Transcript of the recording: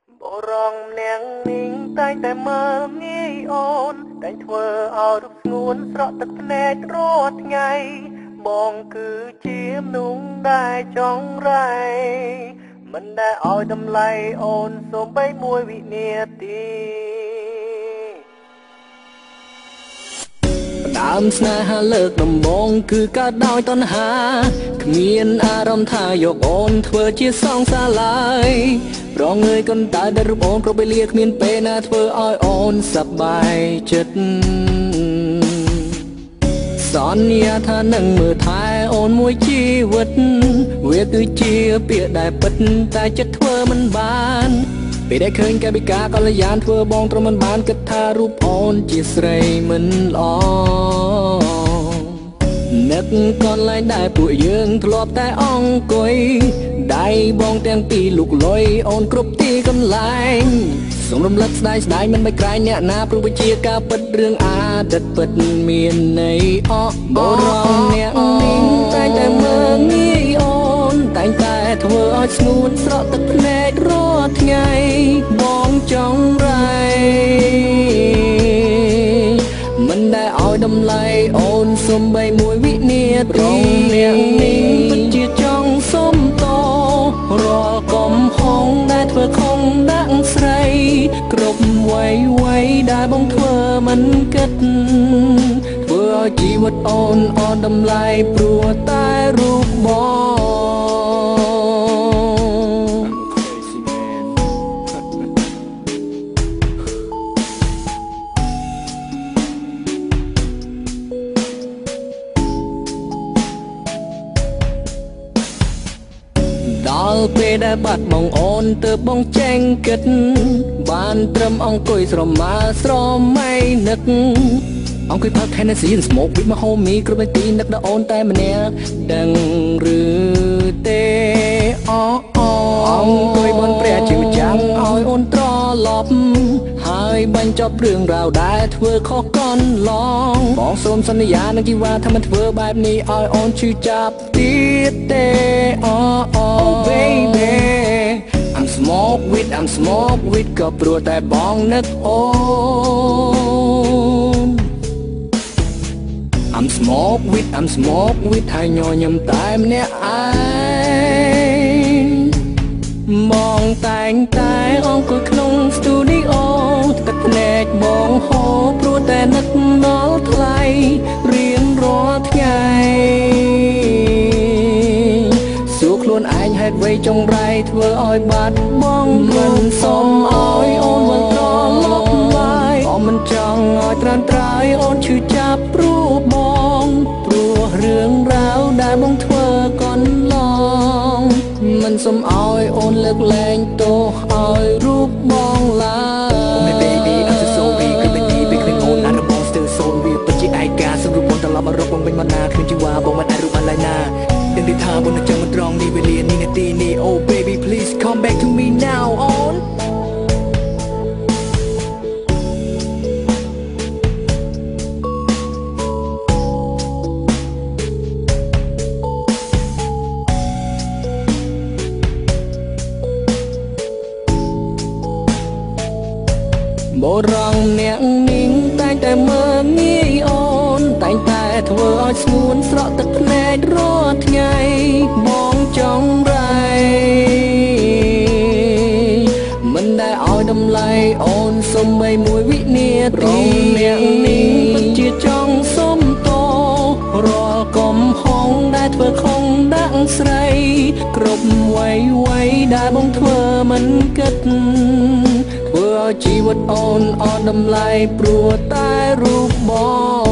បរងអ្នកនាងតែងតែមើលងាយអូនតែងធ្វើឲ្យរូបស្ងួនស្រក់ទឹកភ្នែករាល់ថ្ងៃបងគឺជាមនុស្សដែលចង់រៃមិនដែលឲ្យតម្លៃអូនសូម្បីមួយវិនាទីដើមស្នេហាលើកដំបូងគឺកើតដោយតណ្ហាគ្មានអារម្មណ៍ថាយកអូនធ្វើជាសងសាឡើយប្រងើយកន្តើដែលរូបអូនគ្រប់វេលាគ្មានពេលណាធ្វើឲ្យអូនសប្បាយចិត្តសន្យាថានឹងមើលថែអូនមួយជីវិតវាគឺជាពាក្យដែលពិតតែចិត្តធ្វើមិនបានពេលដែលឃើញកាយវិការកល្យានធ្វើបងទ្រាំមិនបានគិតថារូបអូនជាស្រីមិនល្អនឹកកន្លែងដែលពួកយើងធ្លាប់តែអង្គុយដៃបងទាំងពីរលុកលុយអូនគ្រប់ទីកន្លែងសូមរំលឹកស្ដាយស្ដាយមិនបាច់ក្រែងអ្នកណាព្រោះវាជាការពិតរឿងអតីតពិតមានន័យអបរងអ្នកនាងតែងតែមើលងាយអូនតែងតែធ្វើឲ្យស្ងួនស្រក់ទឹកភ្នែករាល់ថ្ងៃបងចង់រៃមិនដែលឲ្យតម្លៃអូនសូម្បីមួយវិនាទីអ្នកនាងពិតជាចង់សុំតរាល់កំហុសដែលធ្វើខុសដាក់ស្រីគ្រប់វ័យដែលបងធ្វើមិនគិតធ្វើឲ្យជីវិតអូនអត់តម្លៃព្រោះតែរូបបងដល់ពេលដែលបាត់បងអូនទើបបងចេញគិតបានត្រឹមអង្គុយស្រមើស្រមៃនឹកអង្គុយផឹក Hennessy and smoke with my homie គ្រប់នាទីនឹកដល់អូនតែម្នាក់ដឹងឬទេអង្គុយបនព្រះជាម្ចាំងឲ្យអូនត្រឡប់ហើយបញ្ចប់រឿងរ៉ាវដែលធ្វើខុសកន្លងបងសូមសន្យានឹងជីវ៉ាថាមិនធ្វើបែបនេះឲ្យអូនឈឺចាប់ទៀតទេ oh baby I'm smoke with ក៏ព្រោះតែបងនឹកអូន I'm smoke with ហើយញញឹមតែម្នាក់ឯងបងតែងតែអង្គុយក្នុងស្ទូឌីអូទឹកភ្នែកបងហូរព្រោះតែនឹកដល់ថ្លៃរៀងរាល់ថ្ងៃសួរខ្លួនឯងហេតុអ្វីចុងរៃធ្វើឲ្យបាត់បងមិនសុំឲ្យអូនមិនត្រឡប់ឡើយក៏មិនចង់ឲ្យត្រានត្រើយអូនឈឺចាប់ព្រោះបងព្រោះរឿងរ៉ាវដែលបងធ្វើកន្លងមិនសុំឲ្យអូនលើកលែងទោសឲ្យរូបបងឡើយ Oh my baby I'm so sorry គឺពេលទីពេលគ្មានអូនណារបង still soul វាពិតជាឯកាសរុបបងត្រឡប់មករកបងវិញមកណាគ្មានជីវ៉ាបងមិនអាចរូបបានឡើយណាទាំងទីថាបងនឹងចាំមិនត្រង់នេះវេលានេះនាទីនេះ Oh baby please come back to me now onបរងអ្នកនាងតែងតែមើលងាយអូនតែងតែធ្វើឲ្យស្ងួនស្រក់ទឹកភ្នែករាល់ថ្ងៃបងចង់រៃមិនដែលឲ្យតម្លៃអូនសូម្បីមួយវិនាទីអ្នកនាងពិតជាចង់សុំតរាល់កំហុសដែលធ្វើខុសដាក់ស្រីគ្រប់វ័យដែលបងធ្វើមិនគិតធ្វើឲ្យជីវិតអូនអត់តម្លៃព្រោះតែរូបបង